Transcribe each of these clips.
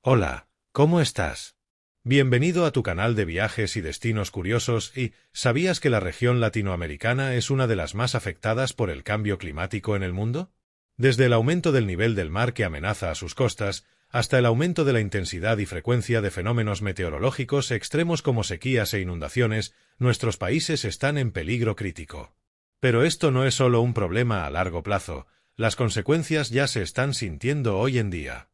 Hola, ¿cómo estás? Bienvenido a tu canal de viajes y destinos curiosos ¿sabías que la región latinoamericana es una de las más afectadas por el cambio climático en el mundo? Desde el aumento del nivel del mar que amenaza a sus costas, hasta el aumento de la intensidad y frecuencia de fenómenos meteorológicos extremos como sequías e inundaciones, nuestros países están en peligro crítico. Pero esto no es solo un problema a largo plazo, las consecuencias ya se están sintiendo hoy en día.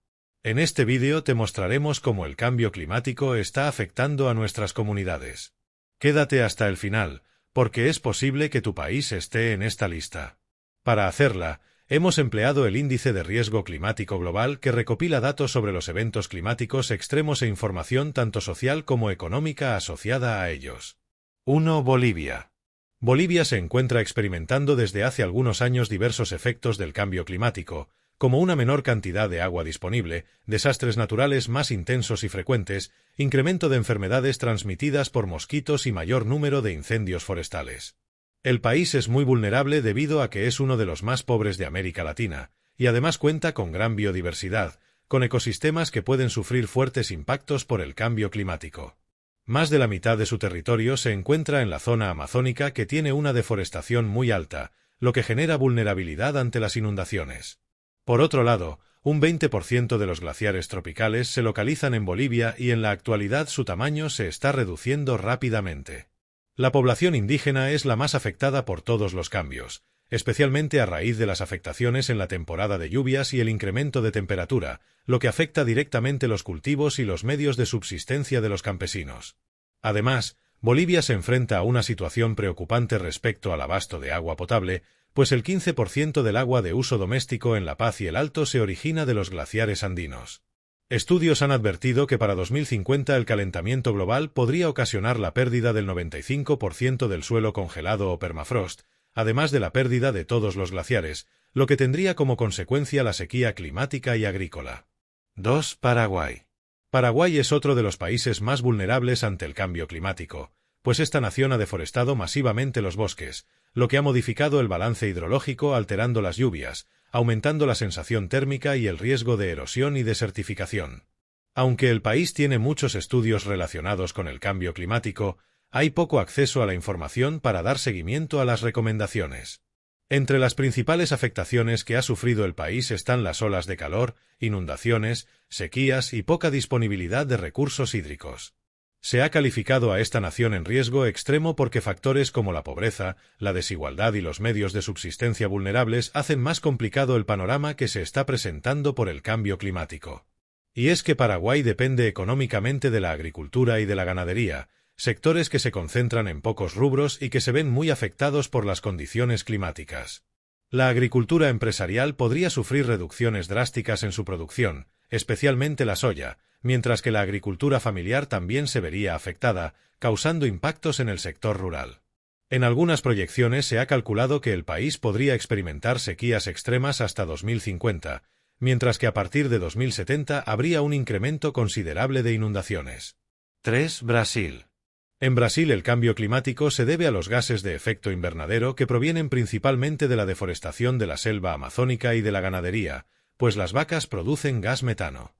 En este vídeo te mostraremos cómo el cambio climático está afectando a nuestras comunidades. Quédate hasta el final, porque es posible que tu país esté en esta lista. Para hacerla, hemos empleado el Índice de Riesgo Climático Global que recopila datos sobre los eventos climáticos extremos e información tanto social como económica asociada a ellos. 1. Bolivia. Bolivia se encuentra experimentando desde hace algunos años diversos efectos del cambio climático, como una menor cantidad de agua disponible, desastres naturales más intensos y frecuentes, incremento de enfermedades transmitidas por mosquitos y mayor número de incendios forestales. El país es muy vulnerable debido a que es uno de los más pobres de América Latina, y además cuenta con gran biodiversidad, con ecosistemas que pueden sufrir fuertes impactos por el cambio climático. Más de la mitad de su territorio se encuentra en la zona amazónica que tiene una deforestación muy alta, lo que genera vulnerabilidad ante las inundaciones. Por otro lado, un 20% de los glaciares tropicales se localizan en Bolivia y en la actualidad su tamaño se está reduciendo rápidamente. La población indígena es la más afectada por todos los cambios, especialmente a raíz de las afectaciones en la temporada de lluvias y el incremento de temperatura, lo que afecta directamente los cultivos y los medios de subsistencia de los campesinos. Además, Bolivia se enfrenta a una situación preocupante respecto al abasto de agua potable, pues el 15% del agua de uso doméstico en La Paz y el Alto se origina de los glaciares andinos. Estudios han advertido que para 2050 el calentamiento global podría ocasionar la pérdida del 95% del suelo congelado o permafrost, además de la pérdida de todos los glaciares, lo que tendría como consecuencia la sequía climática y agrícola. 2. Paraguay. Paraguay es otro de los países más vulnerables ante el cambio climático, pues esta nación ha deforestado masivamente los bosques, lo que ha modificado el balance hidrológico alterando las lluvias, aumentando la sensación térmica y el riesgo de erosión y desertificación. Aunque el país tiene muchos estudios relacionados con el cambio climático, hay poco acceso a la información para dar seguimiento a las recomendaciones. Entre las principales afectaciones que ha sufrido el país están las olas de calor, inundaciones, sequías y poca disponibilidad de recursos hídricos. Se ha calificado a esta nación en riesgo extremo porque factores como la pobreza, la desigualdad y los medios de subsistencia vulnerables hacen más complicado el panorama que se está presentando por el cambio climático. Y es que Paraguay depende económicamente de la agricultura y de la ganadería, sectores que se concentran en pocos rubros y que se ven muy afectados por las condiciones climáticas. La agricultura empresarial podría sufrir reducciones drásticas en su producción, especialmente la soya, mientras que la agricultura familiar también se vería afectada, causando impactos en el sector rural. En algunas proyecciones se ha calculado que el país podría experimentar sequías extremas hasta 2050, mientras que a partir de 2070 habría un incremento considerable de inundaciones. 3. Brasil. En Brasil el cambio climático se debe a los gases de efecto invernadero que provienen principalmente de la deforestación de la selva amazónica y de la ganadería, pues las vacas producen gas metano.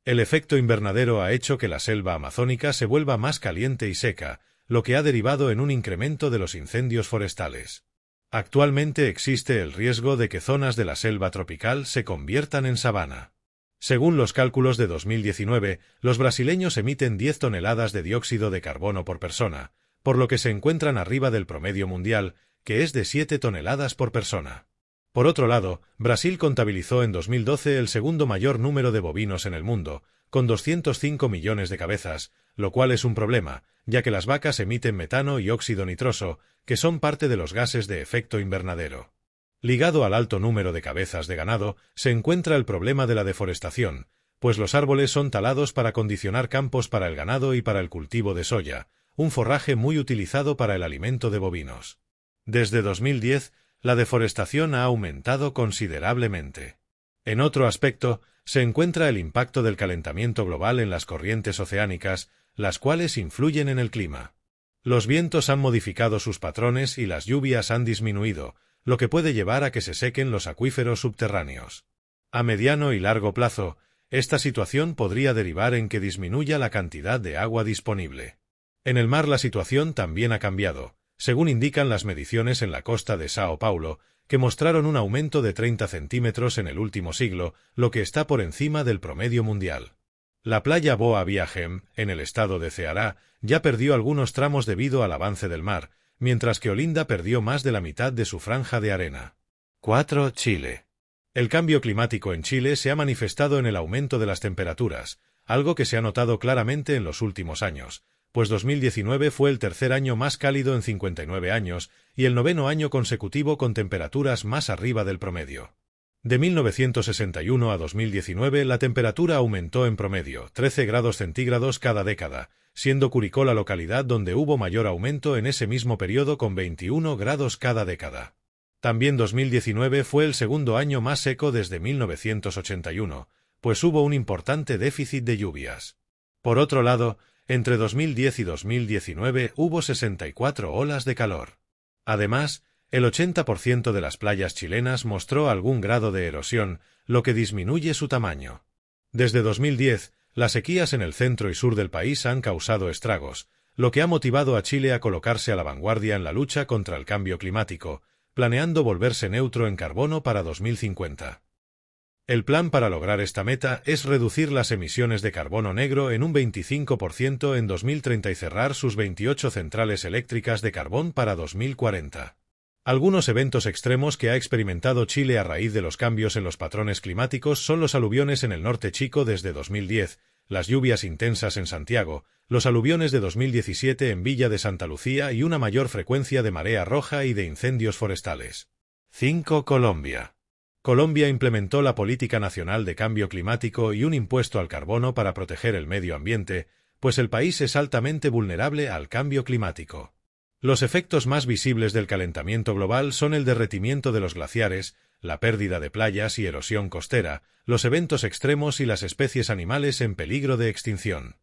El efecto invernadero ha hecho que la selva amazónica se vuelva más caliente y seca, lo que ha derivado en un incremento de los incendios forestales. Actualmente existe el riesgo de que zonas de la selva tropical se conviertan en sabana. Según los cálculos de 2019, los brasileños emiten 10 toneladas de dióxido de carbono por persona, por lo que se encuentran arriba del promedio mundial, que es de 7 toneladas por persona. Por otro lado, Brasil contabilizó en 2012 el segundo mayor número de bovinos en el mundo, con 205 millones de cabezas, lo cual es un problema, ya que las vacas emiten metano y óxido nitroso, que son parte de los gases de efecto invernadero. Ligado al alto número de cabezas de ganado, se encuentra el problema de la deforestación, pues los árboles son talados para condicionar campos para el ganado y para el cultivo de soya, un forraje muy utilizado para el alimento de bovinos. Desde 2010, la deforestación ha aumentado considerablemente. En otro aspecto, se encuentra el impacto del calentamiento global en las corrientes oceánicas, las cuales influyen en el clima. Los vientos han modificado sus patrones y las lluvias han disminuido, lo que puede llevar a que se sequen los acuíferos subterráneos. A mediano y largo plazo, Esta situación podría derivar en que disminuya la cantidad de agua disponible. En el mar la situación también ha cambiado, según indican las mediciones en la costa de Sao Paulo, que mostraron un aumento de 30 centímetros en el último siglo, lo que está por encima del promedio mundial. La playa Boa Viagem, en el estado de Ceará, ya perdió algunos tramos debido al avance del mar, mientras que Olinda perdió más de la mitad de su franja de arena. 4. Chile. El cambio climático en Chile se ha manifestado en el aumento de las temperaturas, algo que se ha notado claramente en los últimos años, pues 2019 fue el tercer año más cálido en 59 años y el noveno año consecutivo con temperaturas más arriba del promedio. De 1961 a 2019 la temperatura aumentó en promedio 13 grados centígrados cada década, siendo Curicó la localidad donde hubo mayor aumento en ese mismo periodo con 21 grados cada década. También 2019 fue el segundo año más seco desde 1981, pues hubo un importante déficit de lluvias. Por otro lado, entre 2010 y 2019 hubo 64 olas de calor. Además, el 80% de las playas chilenas mostró algún grado de erosión, lo que disminuye su tamaño. Desde 2010, las sequías en el centro y sur del país han causado estragos, lo que ha motivado a Chile a colocarse a la vanguardia en la lucha contra el cambio climático, planeando volverse neutro en carbono para 2050. El plan para lograr esta meta es reducir las emisiones de carbono negro en un 25% en 2030 y cerrar sus 28 centrales eléctricas de carbón para 2040. Algunos eventos extremos que ha experimentado Chile a raíz de los cambios en los patrones climáticos son los aluviones en el norte chico desde 2010, las lluvias intensas en Santiago, los aluviones de 2017 en Villa de Santa Lucía y una mayor frecuencia de marea roja y de incendios forestales. 5. Colombia. Colombia implementó la Política Nacional de Cambio Climático y un impuesto al carbono para proteger el medio ambiente, pues el país es altamente vulnerable al cambio climático. Los efectos más visibles del calentamiento global son el derretimiento de los glaciares, la pérdida de playas y erosión costera, los eventos extremos y las especies animales en peligro de extinción.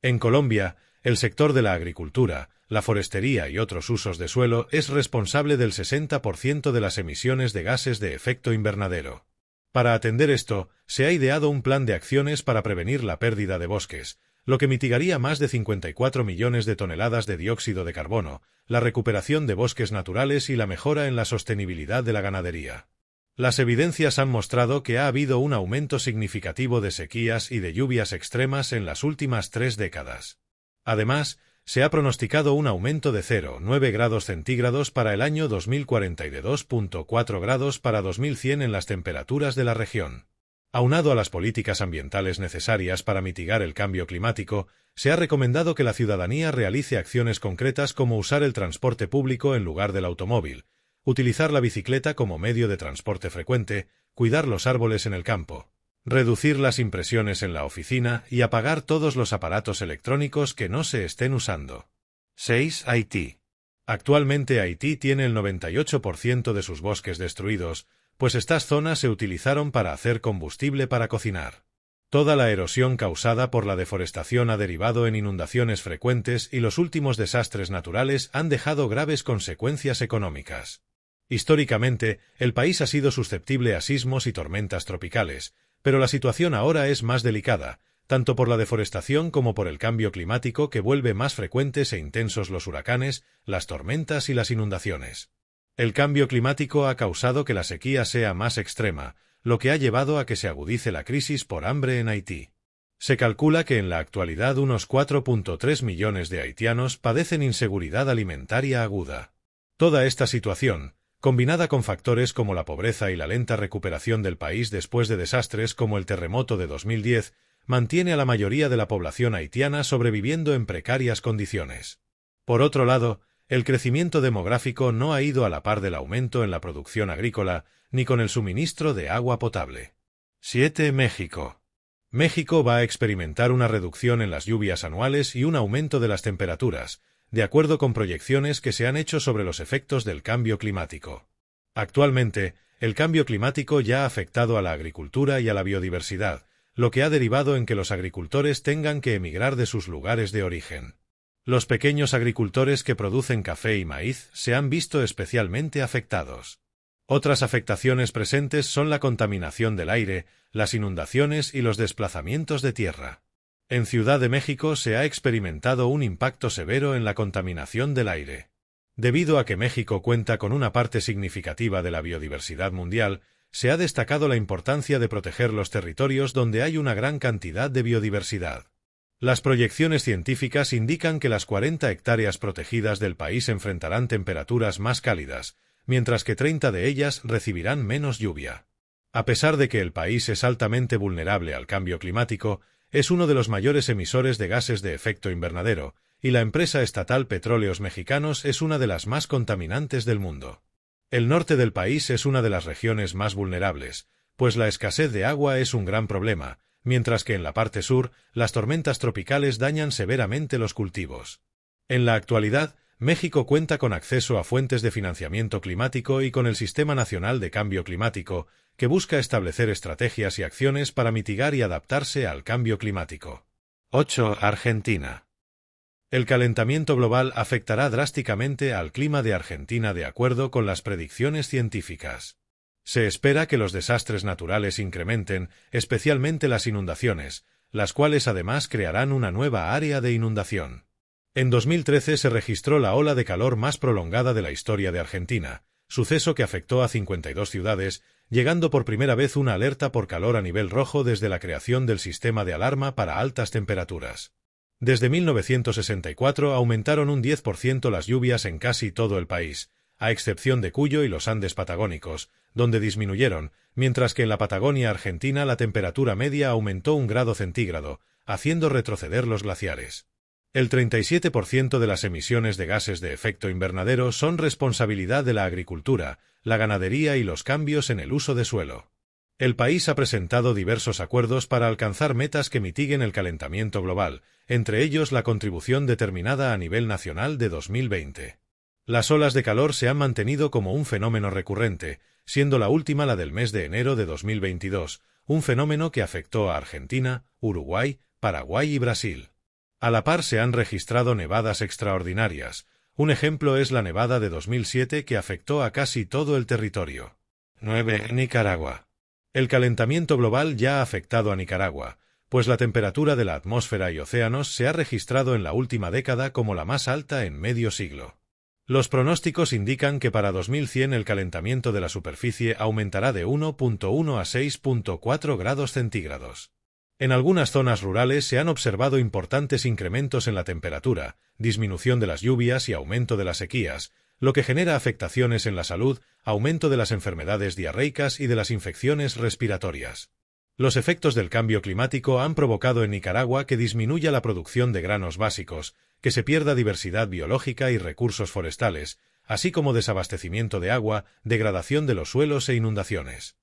En Colombia, el sector de la agricultura, la forestería y otros usos de suelo es responsable del 60% de las emisiones de gases de efecto invernadero. Para atender esto, se ha ideado un plan de acciones para prevenir la pérdida de bosques, lo que mitigaría más de 54 millones de toneladas de dióxido de carbono, la recuperación de bosques naturales y la mejora en la sostenibilidad de la ganadería. Las evidencias han mostrado que ha habido un aumento significativo de sequías y de lluvias extremas en las últimas 3 décadas. Además, se ha pronosticado un aumento de 0,9 grados centígrados para el año 2040 y de 2,4 grados para 2100 en las temperaturas de la región. Aunado a las políticas ambientales necesarias para mitigar el cambio climático, se ha recomendado que la ciudadanía realice acciones concretas como usar el transporte público en lugar del automóvil, utilizar la bicicleta como medio de transporte frecuente, cuidar los árboles en el campo, reducir las impresiones en la oficina y apagar todos los aparatos electrónicos que no se estén usando. 6. Haití. Actualmente Haití tiene el 98% de sus bosques destruidos, pues estas zonas se utilizaron para hacer combustible para cocinar. Toda la erosión causada por la deforestación ha derivado en inundaciones frecuentes y los últimos desastres naturales han dejado graves consecuencias económicas. Históricamente, el país ha sido susceptible a sismos y tormentas tropicales, pero la situación ahora es más delicada, tanto por la deforestación como por el cambio climático que vuelve más frecuentes e intensos los huracanes, las tormentas y las inundaciones. El cambio climático ha causado que la sequía sea más extrema, lo que ha llevado a que se agudice la crisis por hambre en Haití. Se calcula que en la actualidad unos 4,3 millones de haitianos padecen inseguridad alimentaria aguda. Toda esta situación, combinada con factores como la pobreza y la lenta recuperación del país después de desastres como el terremoto de 2010, mantiene a la mayoría de la población haitiana sobreviviendo en precarias condiciones. Por otro lado, el crecimiento demográfico no ha ido a la par del aumento en la producción agrícola ni con el suministro de agua potable. 7. México. México va a experimentar una reducción en las lluvias anuales y un aumento de las temperaturas, de acuerdo con proyecciones que se han hecho sobre los efectos del cambio climático. Actualmente, el cambio climático ya ha afectado a la agricultura y a la biodiversidad, lo que ha derivado en que los agricultores tengan que emigrar de sus lugares de origen. Los pequeños agricultores que producen café y maíz se han visto especialmente afectados. Otras afectaciones presentes son la contaminación del aire, las inundaciones y los desplazamientos de tierra. En Ciudad de México se ha experimentado un impacto severo en la contaminación del aire. Debido a que México cuenta con una parte significativa de la biodiversidad mundial, se ha destacado la importancia de proteger los territorios donde hay una gran cantidad de biodiversidad. Las proyecciones científicas indican que las 40 hectáreas protegidas del país enfrentarán temperaturas más cálidas, mientras que 30 de ellas recibirán menos lluvia. A pesar de que el país es altamente vulnerable al cambio climático, es uno de los mayores emisores de gases de efecto invernadero, y la empresa estatal Petróleos Mexicanos es una de las más contaminantes del mundo. El norte del país es una de las regiones más vulnerables, pues la escasez de agua es un gran problema, mientras que en la parte sur, las tormentas tropicales dañan severamente los cultivos. En la actualidad, México cuenta con acceso a fuentes de financiamiento climático y con el Sistema Nacional de Cambio Climático, que busca establecer estrategias y acciones para mitigar y adaptarse al cambio climático. 8. Argentina. El calentamiento global afectará drásticamente al clima de Argentina de acuerdo con las predicciones científicas. Se espera que los desastres naturales incrementen, especialmente las inundaciones, las cuales además crearán una nueva área de inundación. En 2013 se registró la ola de calor más prolongada de la historia de Argentina, suceso que afectó a 52 ciudades, llegando por primera vez una alerta por calor a nivel rojo desde la creación del sistema de alarma para altas temperaturas. Desde 1964 aumentaron un 10% las lluvias en casi todo el país, a excepción de Cuyo y los Andes patagónicos, donde disminuyeron, mientras que en la Patagonia argentina la temperatura media aumentó 1 grado centígrado, haciendo retroceder los glaciares. El 37% de las emisiones de gases de efecto invernadero son responsabilidad de la agricultura, la ganadería y los cambios en el uso de suelo. El país ha presentado diversos acuerdos para alcanzar metas que mitiguen el calentamiento global, entre ellos la contribución determinada a nivel nacional de 2020. Las olas de calor se han mantenido como un fenómeno recurrente, siendo la última la del mes de enero de 2022, un fenómeno que afectó a Argentina, Uruguay, Paraguay y Brasil. A la par se han registrado nevadas extraordinarias. Un ejemplo es la nevada de 2007 que afectó a casi todo el territorio. 9. Nicaragua. El calentamiento global ya ha afectado a Nicaragua, pues la temperatura de la atmósfera y océanos se ha registrado en la última década como la más alta en medio siglo. Los pronósticos indican que para 2100 el calentamiento de la superficie aumentará de 1.1 a 6.4 grados centígrados. En algunas zonas rurales se han observado importantes incrementos en la temperatura, disminución de las lluvias y aumento de las sequías, lo que genera afectaciones en la salud, aumento de las enfermedades diarreicas y de las infecciones respiratorias. Los efectos del cambio climático han provocado en Nicaragua que disminuya la producción de granos básicos, que se pierda diversidad biológica y recursos forestales, así como desabastecimiento de agua, degradación de los suelos e inundaciones.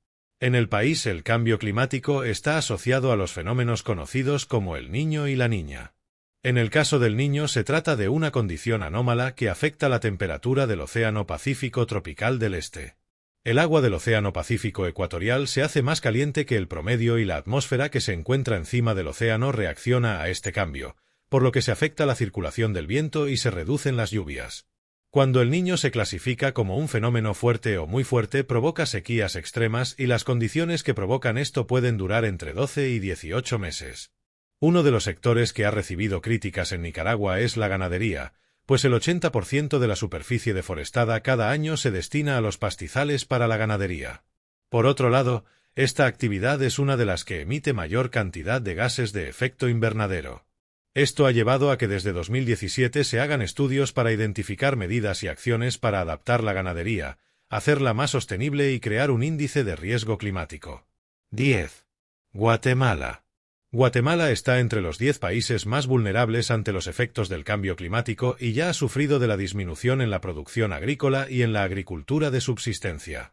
En el país el cambio climático está asociado a los fenómenos conocidos como el Niño y la Niña. En el caso del Niño se trata de una condición anómala que afecta la temperatura del Océano Pacífico tropical del Este. El agua del Océano Pacífico ecuatorial se hace más caliente que el promedio y la atmósfera que se encuentra encima del océano reacciona a este cambio, por lo que se afecta la circulación del viento y se reducen las lluvias. Cuando el Niño se clasifica como un fenómeno fuerte o muy fuerte, provoca sequías extremas y las condiciones que provocan esto pueden durar entre 12 y 18 meses. Uno de los sectores que ha recibido críticas en Nicaragua es la ganadería, pues el 80% de la superficie deforestada cada año se destina a los pastizales para la ganadería. Por otro lado, esta actividad es una de las que emite mayor cantidad de gases de efecto invernadero. Esto ha llevado a que desde 2017 se hagan estudios para identificar medidas y acciones para adaptar la ganadería, hacerla más sostenible y crear un índice de riesgo climático. 10. Guatemala. Guatemala está entre los 10 países más vulnerables ante los efectos del cambio climático y ya ha sufrido de la disminución en la producción agrícola y en la agricultura de subsistencia.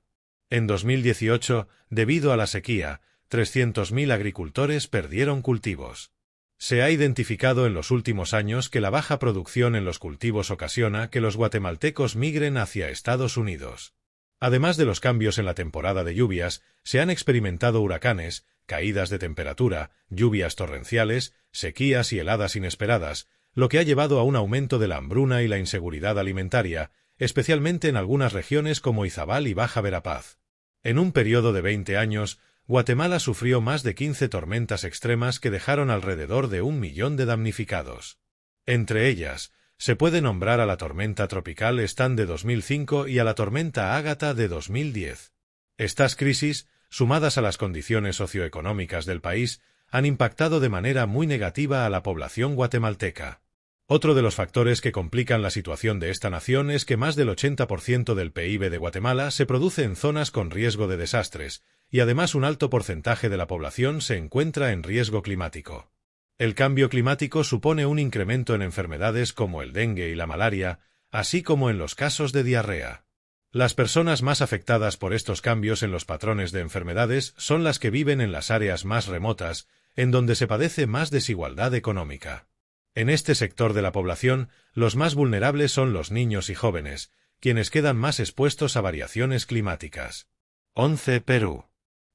En 2018, debido a la sequía, 300.000 agricultores perdieron cultivos. Se ha identificado en los últimos años que la baja producción en los cultivos ocasiona que los guatemaltecos migren hacia Estados Unidos. Además de los cambios en la temporada de lluvias, se han experimentado huracanes, caídas de temperatura, lluvias torrenciales, sequías y heladas inesperadas, lo que ha llevado a un aumento de la hambruna y la inseguridad alimentaria, especialmente en algunas regiones como Izabal y Baja Verapaz. En un periodo de 20 años, Guatemala sufrió más de 15 tormentas extremas que dejaron alrededor de 1 millón de damnificados. Entre ellas, se puede nombrar a la tormenta tropical Stan de 2005 y a la tormenta Ágata de 2010. Estas crisis, sumadas a las condiciones socioeconómicas del país, han impactado de manera muy negativa a la población guatemalteca. Otro de los factores que complican la situación de esta nación es que más del 80% del PIB de Guatemala se produce en zonas con riesgo de desastres, y además un alto porcentaje de la población se encuentra en riesgo climático. El cambio climático supone un incremento en enfermedades como el dengue y la malaria, así como en los casos de diarrea. Las personas más afectadas por estos cambios en los patrones de enfermedades son las que viven en las áreas más remotas, en donde se padece más desigualdad económica. En este sector de la población, los más vulnerables son los niños y jóvenes, quienes quedan más expuestos a variaciones climáticas. 11. Perú.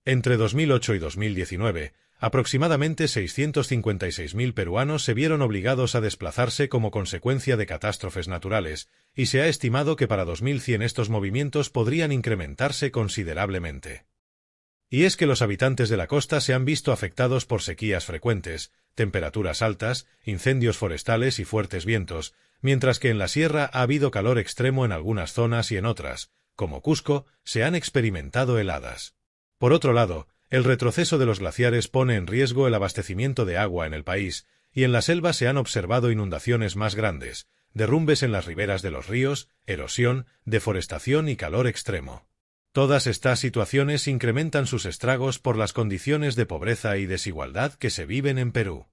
Entre 2008 y 2019, aproximadamente 656.000 peruanos se vieron obligados a desplazarse como consecuencia de catástrofes naturales, y se ha estimado que para 2100 estos movimientos podrían incrementarse considerablemente. Y es que los habitantes de la costa se han visto afectados por sequías frecuentes, temperaturas altas, incendios forestales y fuertes vientos, mientras que en la sierra ha habido calor extremo en algunas zonas y en otras, como Cusco, se han experimentado heladas. Por otro lado, el retroceso de los glaciares pone en riesgo el abastecimiento de agua en el país, y en la selva se han observado inundaciones más grandes, derrumbes en las riberas de los ríos, erosión, deforestación y calor extremo. Todas estas situaciones incrementan sus estragos por las condiciones de pobreza y desigualdad que se viven en Perú.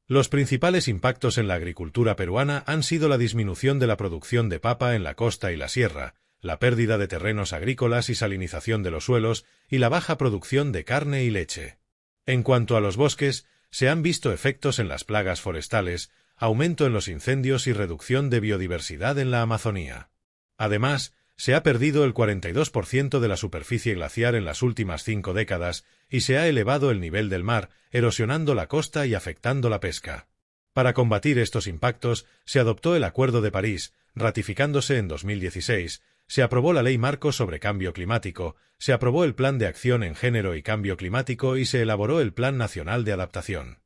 Los principales impactos en la agricultura peruana han sido la disminución de la producción de papa en la costa y la sierra, la pérdida de terrenos agrícolas y salinización de los suelos, y la baja producción de carne y leche. En cuanto a los bosques, se han visto efectos en las plagas forestales, aumento en los incendios y reducción de biodiversidad en la Amazonía. Además, se ha perdido el 42% de la superficie glaciar en las últimas 5 décadas y se ha elevado el nivel del mar, erosionando la costa y afectando la pesca. Para combatir estos impactos, se adoptó el Acuerdo de París, ratificándose en 2016, se aprobó la Ley Marco sobre Cambio Climático, se aprobó el Plan de Acción en Género y Cambio Climático y se elaboró el Plan Nacional de Adaptación.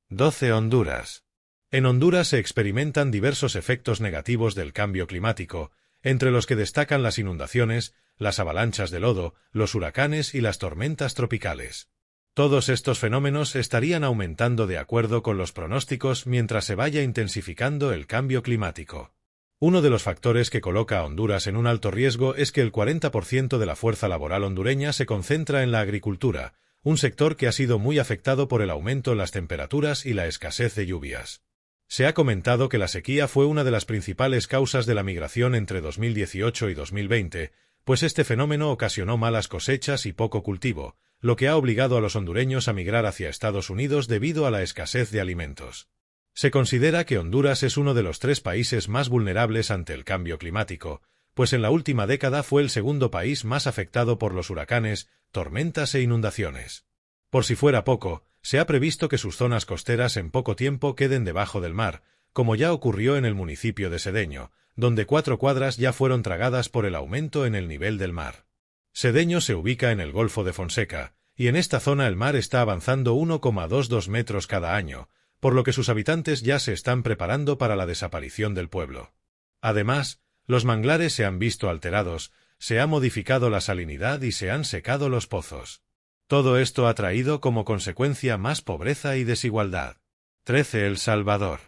12. Honduras. En Honduras se experimentan diversos efectos negativos del cambio climático, entre los que destacan las inundaciones, las avalanchas de lodo, los huracanes y las tormentas tropicales. Todos estos fenómenos estarían aumentando de acuerdo con los pronósticos mientras se vaya intensificando el cambio climático. Uno de los factores que coloca a Honduras en un alto riesgo es que el 40% de la fuerza laboral hondureña se concentra en la agricultura, un sector que ha sido muy afectado por el aumento en las temperaturas y la escasez de lluvias. Se ha comentado que la sequía fue una de las principales causas de la migración entre 2018 y 2020, pues este fenómeno ocasionó malas cosechas y poco cultivo, lo que ha obligado a los hondureños a migrar hacia Estados Unidos debido a la escasez de alimentos. Se considera que Honduras es uno de los 3 países más vulnerables ante el cambio climático, pues en la última década fue el segundo país más afectado por los huracanes, tormentas e inundaciones. Por si fuera poco, se ha previsto que sus zonas costeras en poco tiempo queden debajo del mar, como ya ocurrió en el municipio de Cedeño, donde 4 cuadras ya fueron tragadas por el aumento en el nivel del mar. Cedeño se ubica en el Golfo de Fonseca, y en esta zona el mar está avanzando 1,22 metros cada año, por lo que sus habitantes ya se están preparando para la desaparición del pueblo. Además, los manglares se han visto alterados, se ha modificado la salinidad y se han secado los pozos. Todo esto ha traído como consecuencia más pobreza y desigualdad. 13. El Salvador.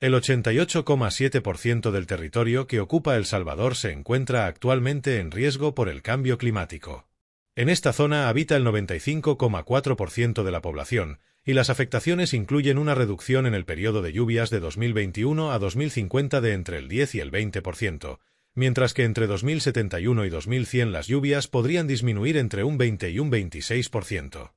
El 88,7% del territorio que ocupa El Salvador se encuentra actualmente en riesgo por el cambio climático. En esta zona habita el 95,4% de la población, y las afectaciones incluyen una reducción en el periodo de lluvias de 2021 a 2050 de entre el 10 y el 20%, mientras que entre 2071 y 2100 las lluvias podrían disminuir entre un 20 y un 26%.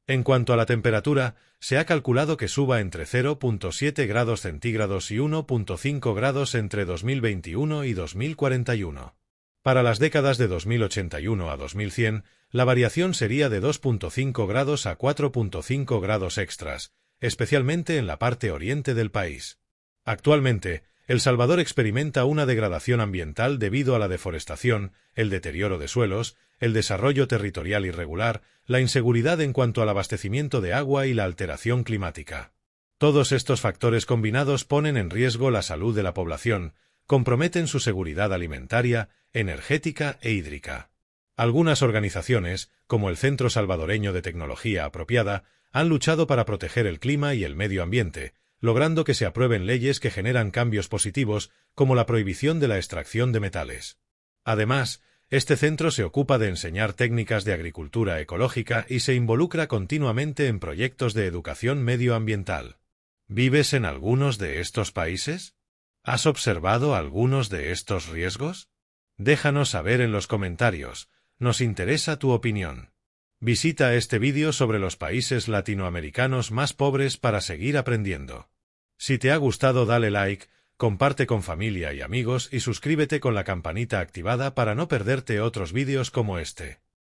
En cuanto a la temperatura, se ha calculado que suba entre 0,7 grados centígrados y 1,5 grados entre 2021 y 2041. Para las décadas de 2081 a 2100, la variación sería de 2,5 grados a 4,5 grados extras, especialmente en la parte oriente del país. Actualmente, El Salvador experimenta una degradación ambiental debido a la deforestación, el deterioro de suelos, el desarrollo territorial irregular, la inseguridad en cuanto al abastecimiento de agua y la alteración climática. Todos estos factores combinados ponen en riesgo la salud de la población, comprometen su seguridad alimentaria, energética e hídrica. Algunas organizaciones, como el Centro Salvadoreño de Tecnología Apropiada, han luchado para proteger el clima y el medio ambiente, logrando que se aprueben leyes que generan cambios positivos, como la prohibición de la extracción de metales. Además, este centro se ocupa de enseñar técnicas de agricultura ecológica y se involucra continuamente en proyectos de educación medioambiental. ¿Vives en algunos de estos países? ¿Has observado algunos de estos riesgos? Déjanos saber en los comentarios, nos interesa tu opinión. Visita este vídeo sobre los países latinoamericanos más pobres para seguir aprendiendo. Si te ha gustado, dale like, comparte con familia y amigos y suscríbete con la campanita activada para no perderte otros vídeos como este.